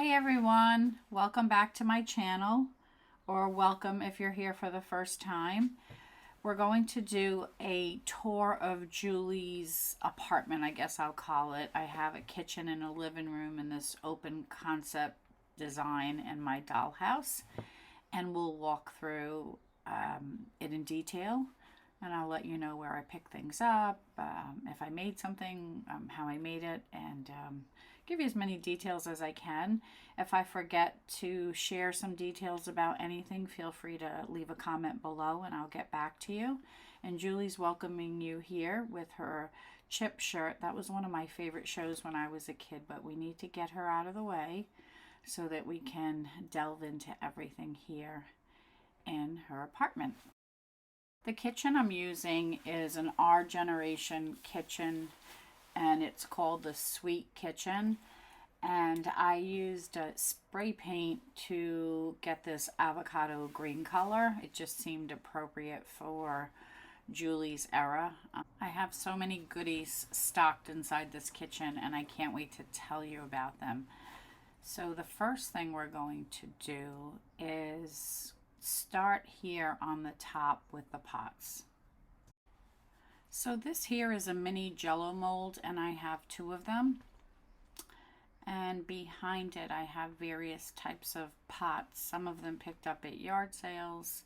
Hi everyone, welcome back to my channel, or welcome if you're here for the first time. We're going to do a tour of Julie's apartment, I guess I'll call it. I have a kitchen and a living room in this open concept design in my dollhouse, and we'll walk through it in detail. And I'll let you know where I pick things up, if I made something, how I made it, and give you as many details as I can. If I forget to share some details about anything, feel free to leave a comment below and I'll get back to you. And Julie's welcoming you here with her Chip shirt. That was one of my favorite shows when I was a kid, but we need to get her out of the way so that we can delve into everything here in her apartment. The kitchen I'm using is an R generation kitchen, and it's called the Sweet Kitchen. And I used a spray paint to get this avocado green color. It just seemed appropriate for Julie's era. I have so many goodies stocked inside this kitchen, and I can't wait to tell you about them. So the first thing we're going to do is start here on the top with the pots. So this here is a mini jello mold, and I have two of them. And behind it I have various types of pots, some of them picked up at yard sales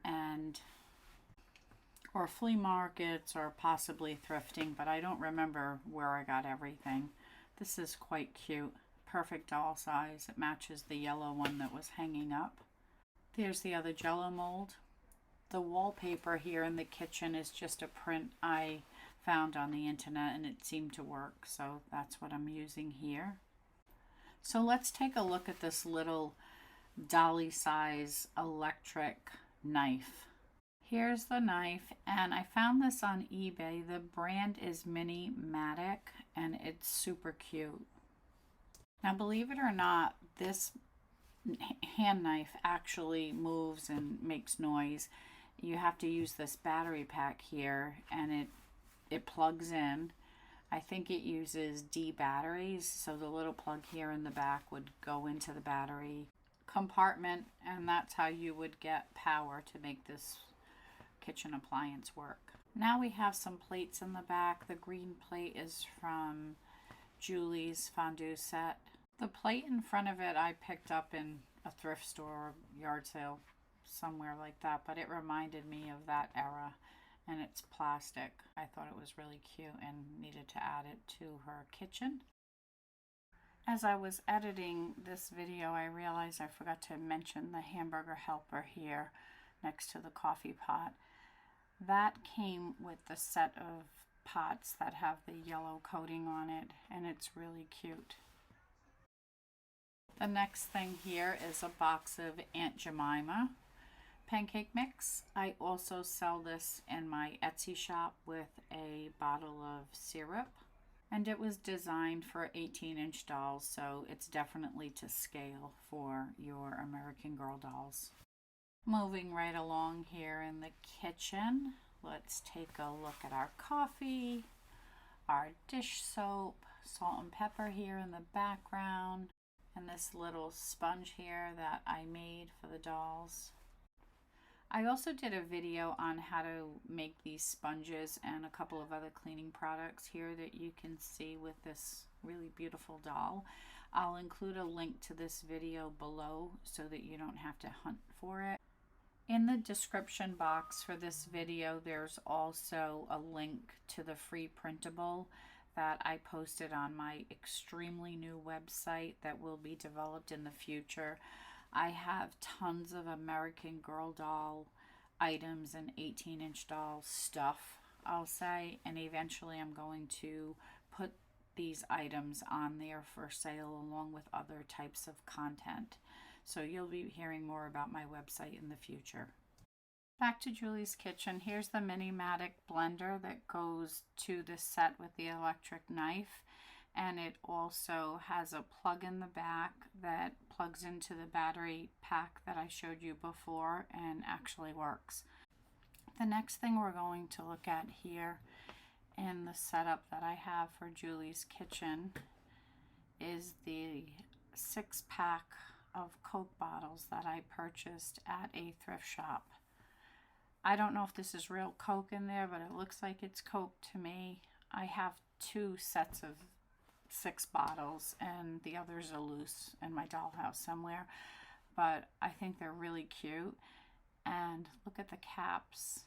and or flea markets or possibly thrifting, but I don't remember where I got everything. This is quite cute, perfect doll size. It matches the yellow one that was hanging up. There's the other jello mold. The wallpaper here in the kitchen is just a print I found on the internet and it seemed to work, so that's what I'm using here. So let's take a look at this little dolly size electric knife. Here's the knife, and I found this on eBay. The brand is Mini-Matic and it's super cute. Now believe it or not, this hand knife actually moves and makes noise. You have to use this battery pack here, and it plugs in. I think it uses D batteries, so the little plug here in the back would go into the battery compartment, and that's how you would get power to make this kitchen appliance work. Now we have some plates in the back. The green plate is from Julie's fondue set. The plate in front of it I picked up in a thrift store or yard sale, somewhere like that, but it reminded me of that era, and it's plastic. I thought it was really cute and needed to add it to her kitchen. As I was editing this video, I realized I forgot to mention the hamburger helper here next to the coffee pot. That came with the set of pots that have the yellow coating on it, and it's really cute. The next thing here is a box of Aunt Jemima pancake mix. I also sell this in my Etsy shop with a bottle of syrup, and it was designed for 18-inch dolls, so it's definitely to scale for your American Girl dolls. Moving right along here in the kitchen, let's take a look at our coffee, our dish soap, salt and pepper here in the background, and this little sponge here that I made for the dolls. I also did a video on how to make these sponges and a couple of other cleaning products here that you can see with this really beautiful doll. I'll include a link to this video below so that you don't have to hunt for it. In the description box for this video, there's also a link to the free printable that I posted on my extremely new website that will be developed in the future. I have tons of American Girl doll items and 18-inch doll stuff, I'll say, and eventually I'm going to put these items on there for sale along with other types of content. So you'll be hearing more about my website in the future. Back to Julie's kitchen. Here's the Mini-Matic blender that goes to the set with the electric knife, and it also has a plug in the back that plugs into the battery pack that I showed you before and actually works. The next thing we're going to look at here in the setup that I have for Julie's kitchen is the 6-pack of Coke bottles that I purchased at a thrift shop. I don't know if this is real Coke in there, but it looks like it's Coke to me. I have 2 sets of 6 bottles, and the others are loose in my dollhouse somewhere, but I think they're really cute. And look at the caps,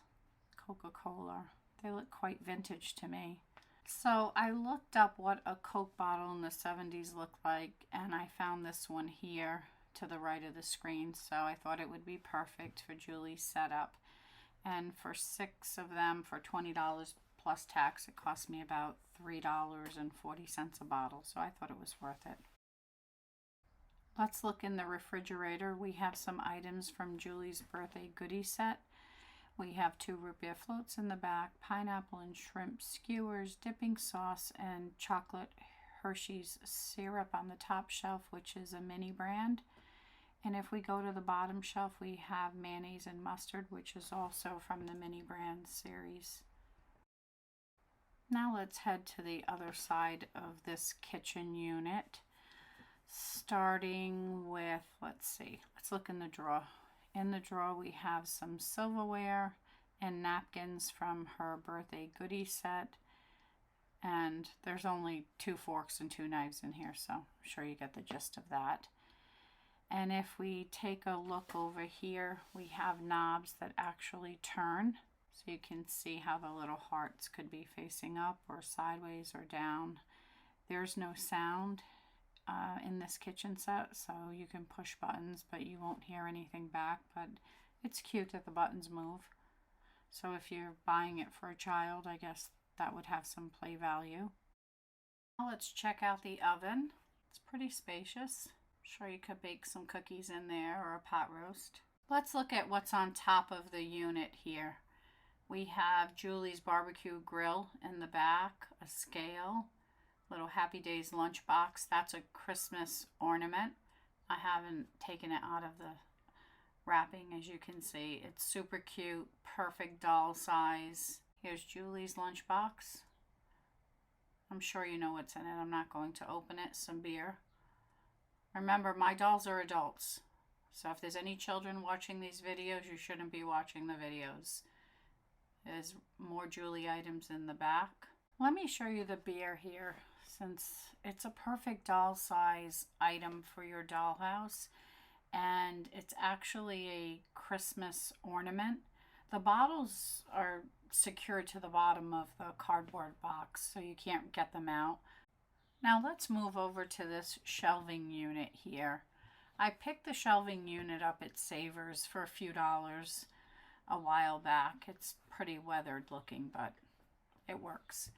Coca-Cola. They look quite vintage to me. So I looked up what a Coke bottle in the 70s looked like, and I found this one here to the right of the screen, so I thought it would be perfect for Julie's setup. And for 6 of them, for $20 plus tax, it cost me about $3.40 a bottle, so I thought it was worth it. Let's look in the refrigerator. We have some items from Julie's birthday goodie set. We have 2 root beer floats in the back, pineapple and shrimp skewers, dipping sauce, and chocolate Hershey's syrup on the top shelf, which is a mini brand. And if we go to the bottom shelf, we have mayonnaise and mustard, which is also from the mini brand series. Now let's head to the other side of this kitchen unit, starting with, let's look in the drawer. In the drawer we have some silverware and napkins from her birthday goodie set, and there's only 2 forks and 2 knives in here, so I'm sure you get the gist of that. And if we take a look over here, we have knobs that actually turn, so you can see how the little hearts could be facing up or sideways or down. There's no sound in this kitchen set, so you can push buttons, but you won't hear anything back. But it's cute that the buttons move. So if you're buying it for a child, I guess that would have some play value. Now let's check out the oven. It's pretty spacious. Sure you could bake some cookies in there or a pot roast. Let's look at what's on top of the unit here. We have Julie's barbecue grill in the back, a scale, little Happy Days lunchbox. That's a Christmas ornament. I haven't taken it out of the wrapping, as you can see. It's super cute, perfect doll size. Here's Julie's lunchbox. I'm sure you know what's in it. I'm not going to open it. Some beer. Remember, my dolls are adults, so if there's any children watching these videos, you shouldn't be watching the videos. There's more Julie items in the back. Let me show you the beer here, since it's a perfect doll size item for your dollhouse, and it's actually a Christmas ornament. The bottles are secured to the bottom of the cardboard box, so you can't get them out. Now let's move over to this shelving unit here. I picked the shelving unit up at Savers for a few dollars a while back. It's pretty weathered looking, but it works.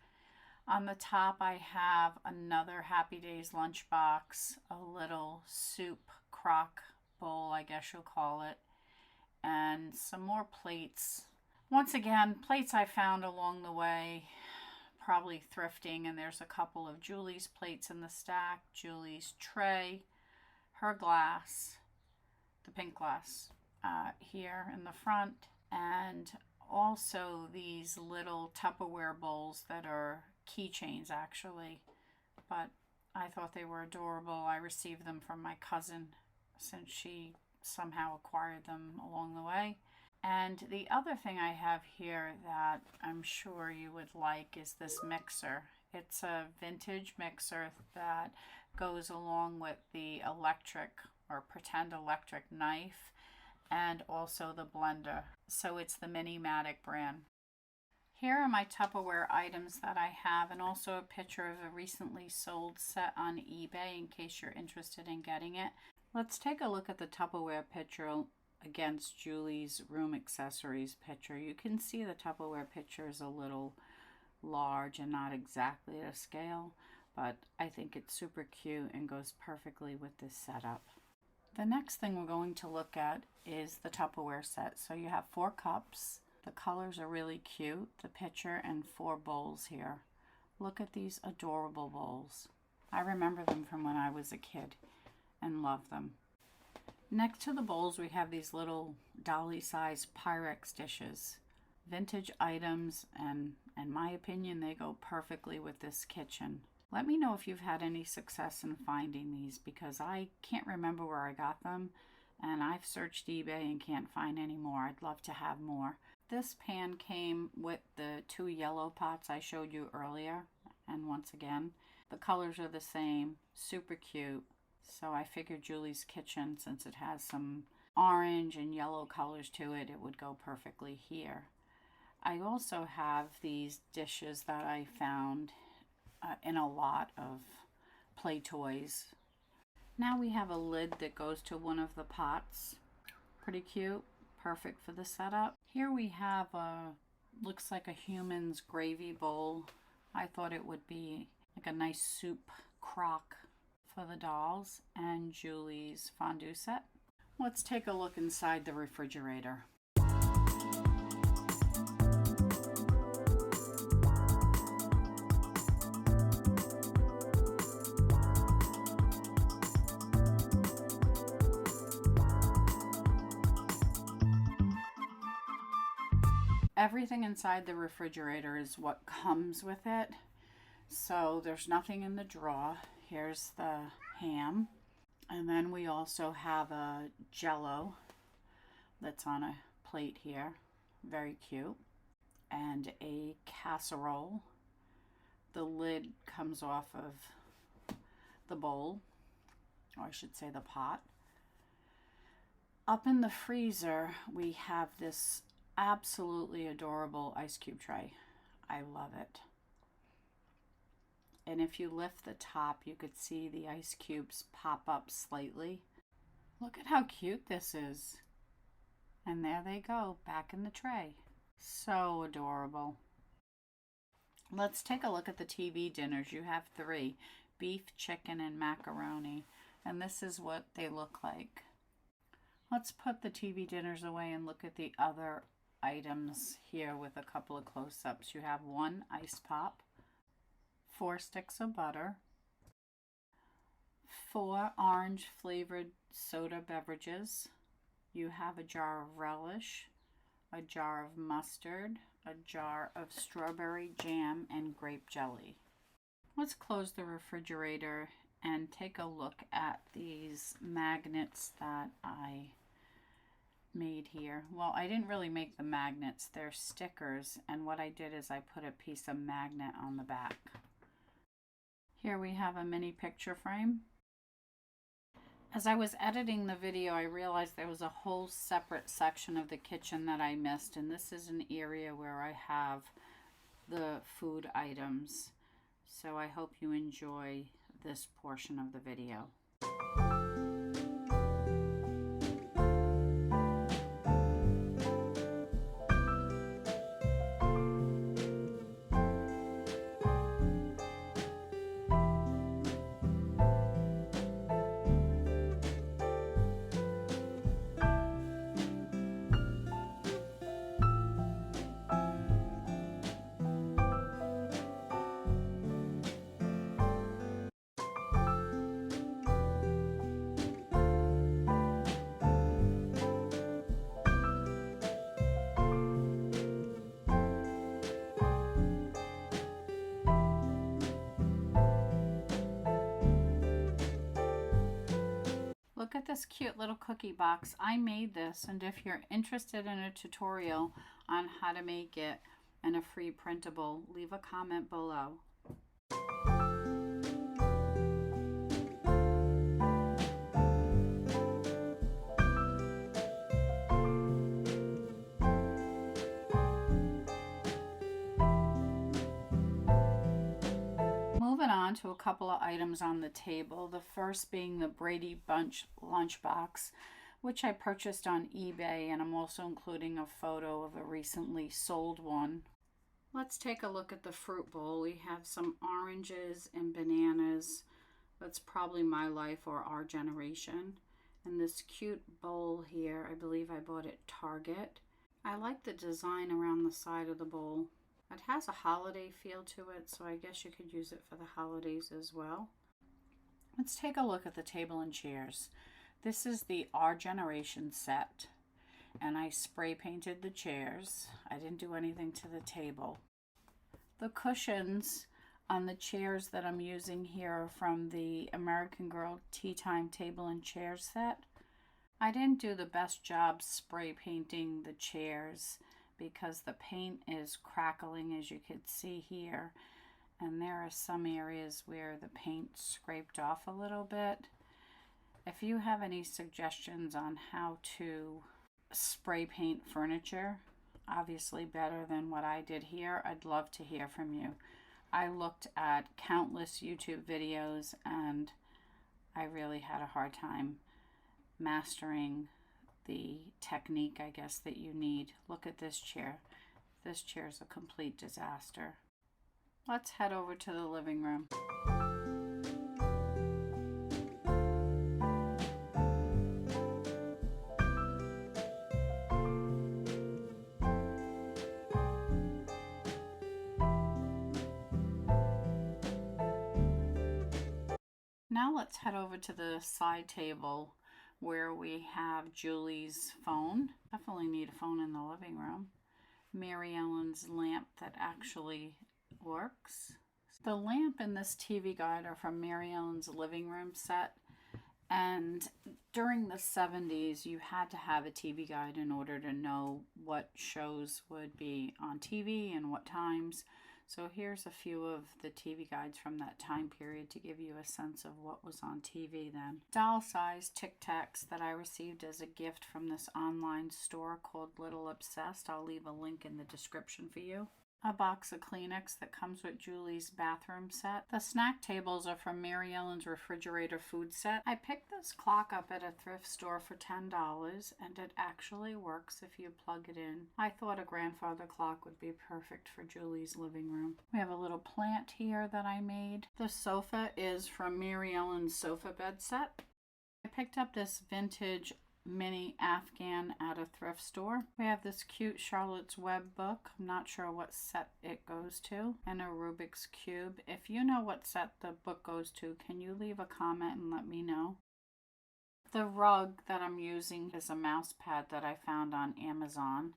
On the top I have another Happy Days lunchbox, a little soup crock bowl, I guess you'll call it, and some more plates. Once again, plates I found along the way, probably thrifting, and there's a couple of Julie's plates in the stack, Julie's tray, her glass, the pink glass here in the front, and also these little Tupperware bowls that are keychains actually, but I thought they were adorable. I received them from my cousin since she somehow acquired them along the way. And the other thing I have here that I'm sure you would like is this mixer. It's a vintage mixer that goes along with the electric or pretend electric knife and also the blender. So it's the Mini-Matic brand. Here are my Tupperware items that I have, and also a picture of a recently sold set on eBay in case you're interested in getting it. Let's take a look at the Tupperware picture against Julie's room accessories picture. You can see the Tupperware picture is a little large and not exactly to scale, but I think it's super cute and goes perfectly with this setup. The next thing we're going to look at is the Tupperware set. So you have 4 cups. The colors are really cute, the pitcher, and 4 bowls here. Look at these adorable bowls. I remember them from when I was a kid and love them. Next to the bowls, we have these little dolly-sized Pyrex dishes. Vintage items, and in my opinion, they go perfectly with this kitchen. Let me know if you've had any success in finding these, because I can't remember where I got them, and I've searched eBay and can't find any more. I'd love to have more. This pan came with the 2 yellow pots I showed you earlier, and once again, the colors are the same, super cute. So I figured Julie's Kitchen, since it has some orange and yellow colors to it, it would go perfectly here. I also have these dishes that I found in a lot of play toys. Now we have a lid that goes to one of the pots. Pretty cute, perfect for the setup. Here we have a, looks like a human's gravy bowl. I thought it would be like a nice soup crock for the dolls, and Julie's fondue set. Let's take a look inside the refrigerator. Everything inside the refrigerator is what comes with it. So there's nothing in the drawer. Here's the ham. And then we also have a Jell-O that's on a plate here. Very cute. And a casserole. The lid comes off of the bowl, or I should say the pot. Up in the freezer, we have this absolutely adorable ice cube tray. I love it. And if you lift the top, you could see the ice cubes pop up slightly. Look at how cute this is. And there they go, back in the tray. So adorable. Let's take a look at the TV dinners. You have 3, beef, chicken, and macaroni. And this is what they look like. Let's put the TV dinners away and look at the other items here with a couple of close-ups. You have 1 ice pop, 4 sticks of butter, 4 orange flavored soda beverages. You have a jar of relish, a jar of mustard, a jar of strawberry jam, and grape jelly. Let's close the refrigerator and take a look at these magnets that I made here. Well, I didn't really make the magnets, they're stickers, and what I did is I put a piece of magnet on the back. Here we have a mini picture frame. As I was editing the video, I realized there was a whole separate section of the kitchen that I missed, and this is an area where I have the food items. So I hope you enjoy this portion of the video. Look at this cute little cookie box. I made this, and if you're interested in a tutorial on how to make it and a free printable, leave a comment below. Moving on to a couple of items on the table. The first being the Brady Bunch lunchbox, which I purchased on eBay, and I'm also including a photo of a recently sold one. Let's take a look at the fruit bowl. We have some oranges and bananas. That's probably my life or our generation. And this cute bowl here, I believe I bought at Target. I like the design around the side of the bowl. It has a holiday feel to it, so I guess you could use it for the holidays as well. Let's take a look at the table and chairs. This is the Our Generation set, and I spray painted the chairs. I didn't do anything to the table. The cushions on the chairs that I'm using here are from the American Girl Tea Time Table and Chair set. I didn't do the best job spray painting the chairs because the paint is crackling, as you can see here, and there are some areas where the paint scraped off a little bit. If you have any suggestions on how to spray paint furniture, obviously better than what I did here, I'd love to hear from you. I looked at countless YouTube videos and I really had a hard time mastering the technique, I guess, that you need. Look at this chair. This chair is a complete disaster. Let's head over to the living room. Now let's head over to the side table where we have Julie's phone. Definitely need a phone in the living room. Mary Ellen's lamp that actually works. The lamp and this TV guide are from Mary Ellen's living room set. And during the 70s, you had to have a TV guide in order to know what shows would be on TV and what times. So here's a few of the TV guides from that time period to give you a sense of what was on TV then. Doll-sized Tic Tacs that I received as a gift from this online store called Little Obsessed. I'll leave a link in the description for you. A box of Kleenex that comes with Julie's bathroom set. The snack tables are from Mary Ellen's refrigerator food set. I picked this clock up at a thrift store for $10 and it actually works if you plug it in. I thought a grandfather clock would be perfect for Julie's living room. We have a little plant here that I made. The sofa is from Mary Ellen's sofa bed set. I picked up this vintage mini Afghan at a thrift store. We have this cute Charlotte's Web book. I'm not sure what set it goes to. And a Rubik's Cube. If you know what set the book goes to, can you leave a comment and let me know? The rug that I'm using is a mouse pad that I found on Amazon.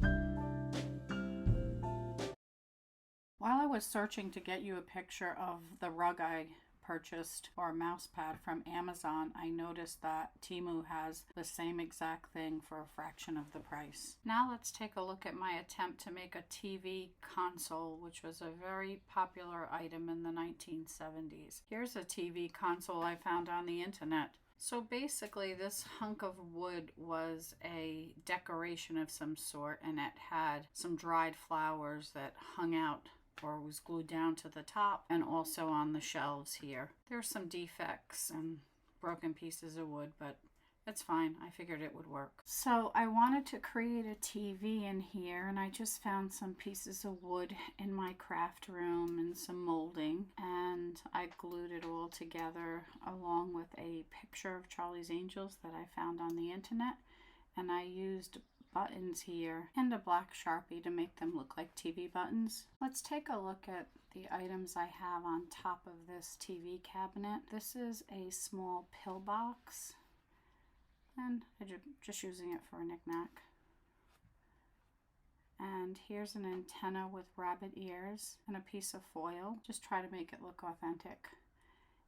While I was searching to get you a picture of the rug I purchased or a mouse pad from Amazon, I noticed that Temu has the same exact thing for a fraction of the price. Now let's take a look at my attempt to make a TV console, which was a very popular item in the 1970s. Here's a TV console I found on the internet. So basically this hunk of wood was a decoration of some sort, and it had some dried flowers that hung out or was glued down to the top and also on the shelves here. There's some defects and broken pieces of wood, but it's fine. I figured it would work. So I wanted to create a TV in here, and I just found some pieces of wood in my craft room and some molding, and I glued it all together along with a picture of Charlie's Angels that I found on the internet, and I used buttons here and a black Sharpie to make them look like TV buttons. Let's take a look at the items I have on top of this TV cabinet. This is a small pill box, and I'm just using it for a knick-knack. And here's an antenna with rabbit ears and a piece of foil. Just try to make it look authentic.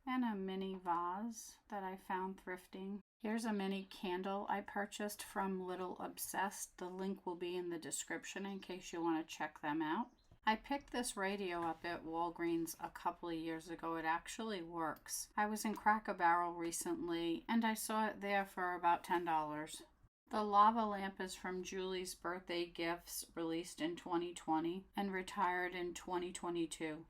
And a mini vase that I found thrifting. Here's a mini candle I purchased from Little Obsessed. The link will be in the description in case you want to check them out. I picked this radio up at Walgreens a couple of years ago. It actually works. I was in Cracker Barrel recently and I saw it there for about $10. The lava lamp is from Julie's birthday gifts, released in 2020 and retired in 2022.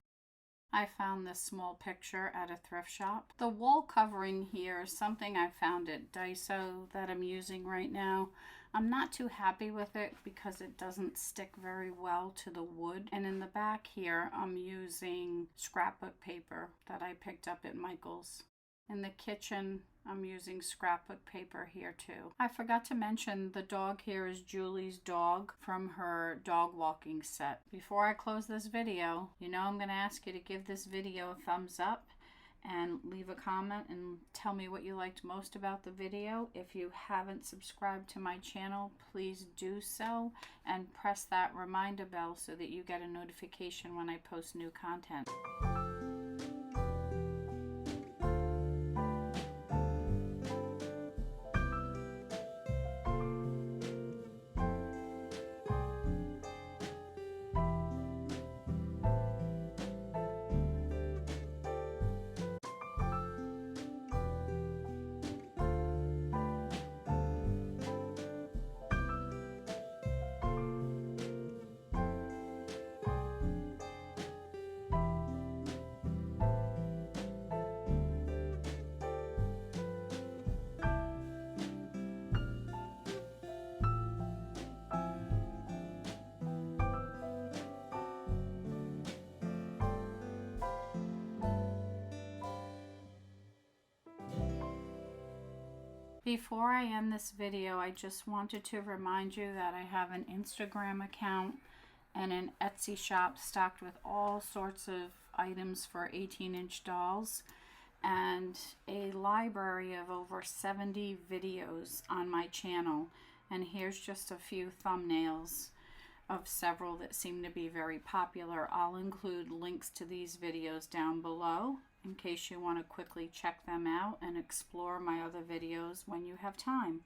I found this small picture at a thrift shop. The wall covering here is something I found at Daiso that I'm using right now. I'm not too happy with it because it doesn't stick very well to the wood. And in the back here, I'm using scrapbook paper that I picked up at Michael's. In the kitchen, I'm using scrapbook paper here too. I forgot to mention the dog here is Julie's dog from her dog walking set. Before I close this video, you know I'm going to ask you to give this video a thumbs up and leave a comment and tell me what you liked most about the video. If you haven't subscribed to my channel, please do so and press that reminder bell so that you get a notification when I post new content. Before I end this video, I just wanted to remind you that I have an Instagram account and an Etsy shop stocked with all sorts of items for 18-inch dolls, and a library of over 70 videos on my channel. And here's just a few thumbnails of several that seem to be very popular. I'll include links to these videos down below in case you want to quickly check them out and explore my other videos when you have time.